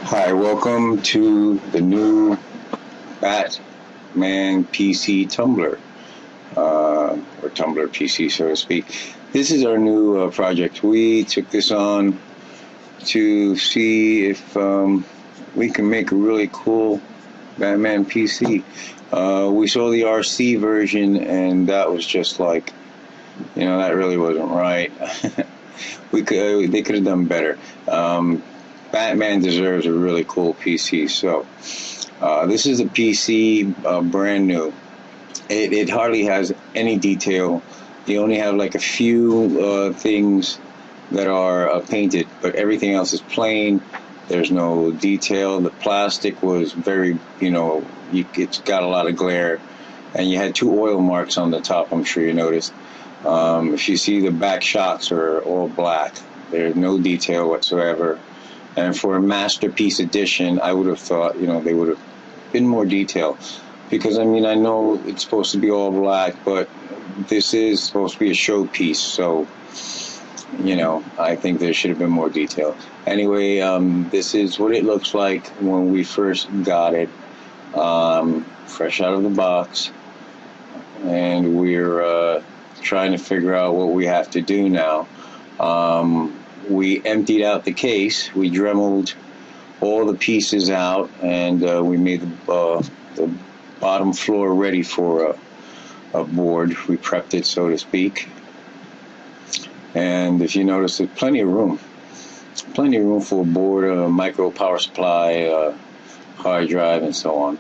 Hi, welcome to the new Batman PC Tumbler, or Tumbler PC, so to speak. This is our new project. We took this on to see if we can make a really cool Batman PC. We saw the RC version, and that was just like, that really wasn't right. They could have done better. Batman deserves a really cool PC. So this is a PC, brand new. It hardly has any detail. You only have like a few things that are painted, but everything else is plain. There's no detail. The plastic was very, it's got a lot of glare. And you had two oil marks on the top, I'm sure you noticed. If you see, the back shocks are all black. There's no detail whatsoever. And for a masterpiece edition, I would have thought, they would have been more detail. Because, I know it's supposed to be all black, but this is supposed to be a showpiece. So, I think there should have been more detail. Anyway, this is what it looks like when we first got it, fresh out of the box. And we're trying to figure out what we have to do now. We emptied out the case. We dremeled all the pieces out, and we made the bottom floor ready for a board. We prepped it, so to speak. And if you notice, there's plenty of room. Plenty of room for a board, a micro power supply, hard drive, and so on.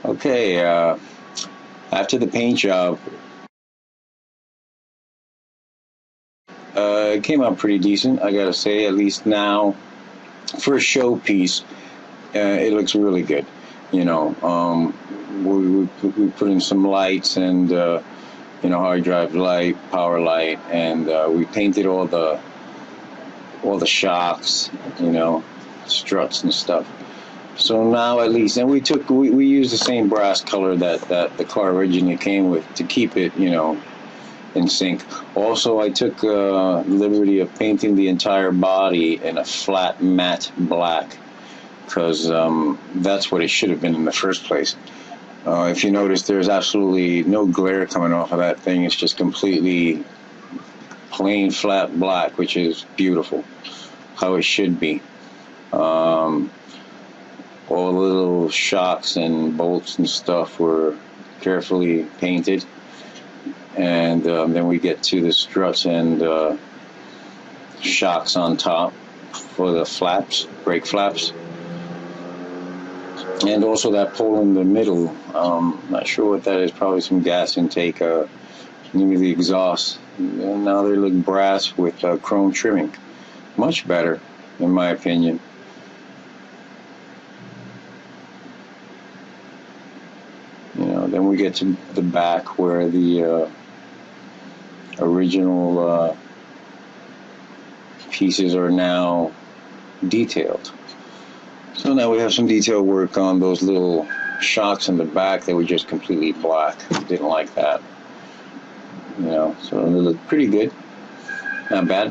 Okay, after the paint job, it came out pretty decent, I gotta say. At least now, for a showpiece, it looks really good. We put in some lights and hard drive light, power light, and we painted all the shocks, struts and stuff. So now at least, and we used the same brass color that the car originally came with to keep it, in sync. Also, I took liberty of painting the entire body in a flat matte black, because that's what it should have been in the first place. If you notice, there's absolutely no glare coming off of that thing. It's just completely plain flat black, which is beautiful, how it should be. All the little shocks and bolts and stuff were carefully painted. And then we get to the struts and shocks on top for the flaps, brake flaps. And also that pole in the middle, not sure what that is, probably some gas intake, maybe the exhaust. And now they look brass with chrome trimming. Much better, in my opinion. Then we get to the back where the original pieces are now detailed. So now we have some detail work on those little shocks in the back that were just completely black. Didn't like that. So they look pretty good. Not bad.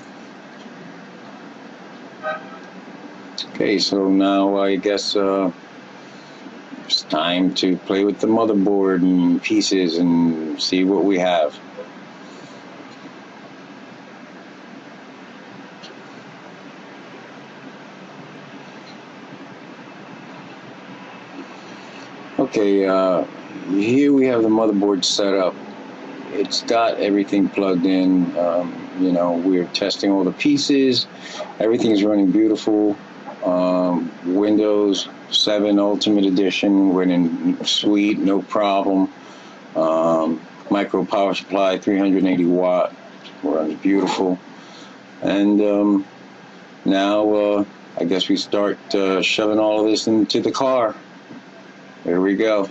Okay, so now I guess it's time to play with the motherboard and pieces and see what we have. Okay, here we have the motherboard set up. It's got everything plugged in. We're testing all the pieces. Everything's running beautiful. Windows 7 Ultimate Edition running sweet, no problem. Micro power supply, 380 watt, runs beautiful. And now I guess we start shoving all of this into the car. Here we go.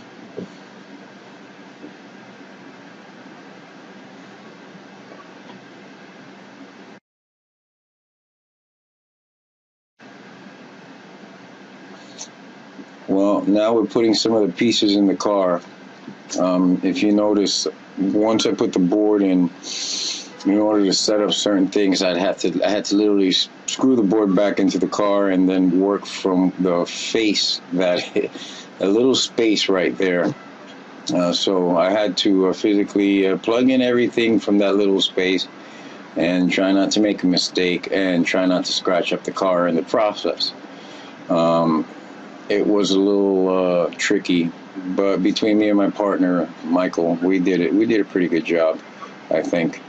Well, now we're putting some of the pieces in the car. If you notice, once I put the board in order to set up certain things, I had to literally screw the board back into the car and then work from the face, that a little space right there. So I had to physically plug in everything from that little space and try not to make a mistake and try not to scratch up the car in the process. It was a little tricky, but between me and my partner, Michael, we did a pretty good job, I think.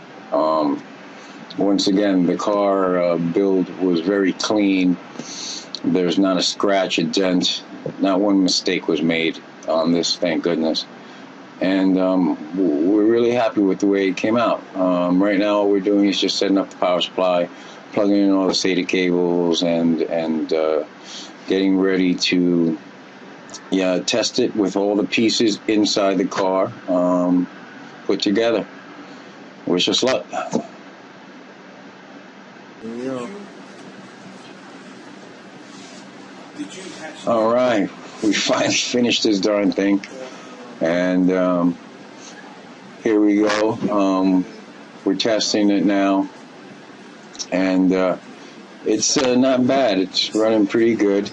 Once again, the car build was very clean. There's not a scratch, a dent, not one mistake was made on this, thank goodness. And we're really happy with the way it came out. Right now, all we're doing is just setting up the power supply, plugging in all the SATA cables, and getting ready to test it with all the pieces inside the car put together. Wish us luck. Yeah. All right, we finally finished this darn thing, and here we go. We're testing it now, and it's not bad. It's running pretty good.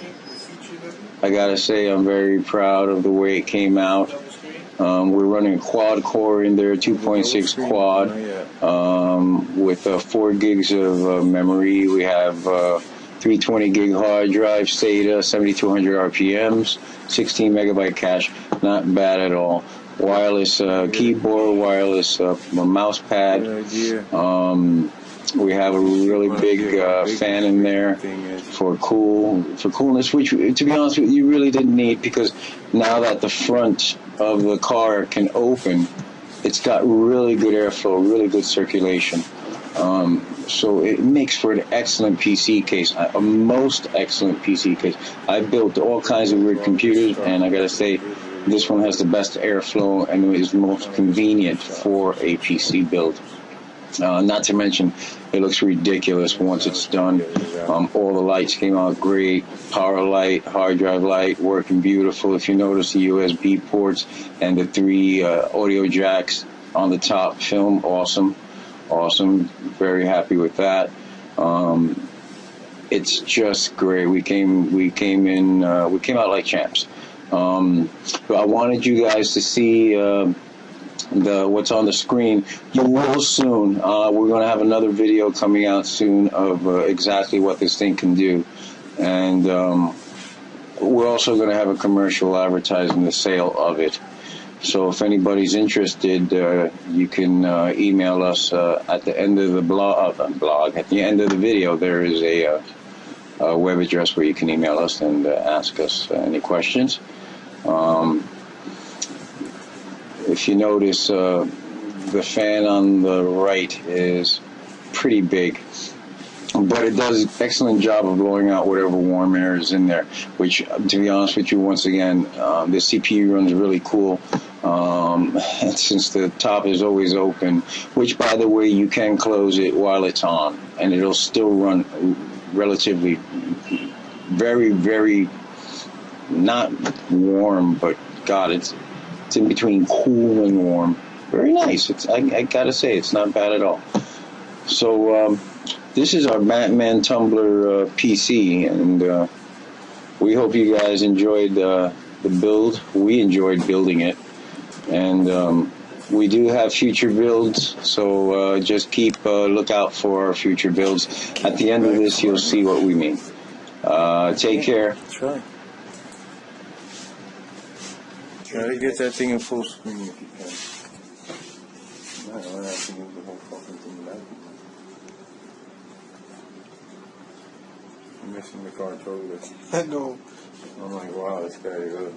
I gotta say, I'm very proud of the way it came out. We're running a quad core in there, 2.6 quad, with 4 gigs of memory. We have 320 gig hard drive, SATA, 7200 RPMs, 16 megabyte cache. Not bad at all. Wireless keyboard, wireless mouse pad. We have a really big fan in there for coolness, which, to be honest with you, really didn't need, because now that the front of the car can open, it's got really good airflow, really good circulation. So it makes for an excellent PC case, a most excellent PC case. I built all kinds of weird computers, and I gotta say, this one has the best airflow and is most convenient for a PC build. Not to mention, it looks ridiculous once it's done. All the lights came out great. Power light, hard drive light, working beautiful. If you notice the USB ports and the 3 audio jacks on the top, film, awesome. Very happy with that. It's just great. We came out like champs. But I wanted you guys to see what's on the screen. You will soon. We're going to have another video coming out soon of exactly what this thing can do, and we're also going to have a commercial advertising the sale of it. So if anybody's interested, you can email us at the end of the blog. At the end of the video, there is a web address where you can email us and ask us any questions. If you notice, the fan on the right is pretty big, but it does an excellent job of blowing out whatever warm air is in there, which, to be honest with you, once again, the CPU runs really cool. Since the top is always open, which, by the way, you can close it while it's on, and it'll still run relatively very, very not warm, but God, it's in between cool and warm. Very nice. I gotta say, it's not bad at all. So this is our Batman Tumbler PC, and we hope you guys enjoyed the build. We enjoyed building it, and we do have future builds, so just keep look out for our future builds. At the end of this, you'll see what we mean. Take care. Try to get that thing in full screen if you can. I don't have to move the whole fucking thing back. I'm missing the controller. I know. I'm like, wow, this guy is good.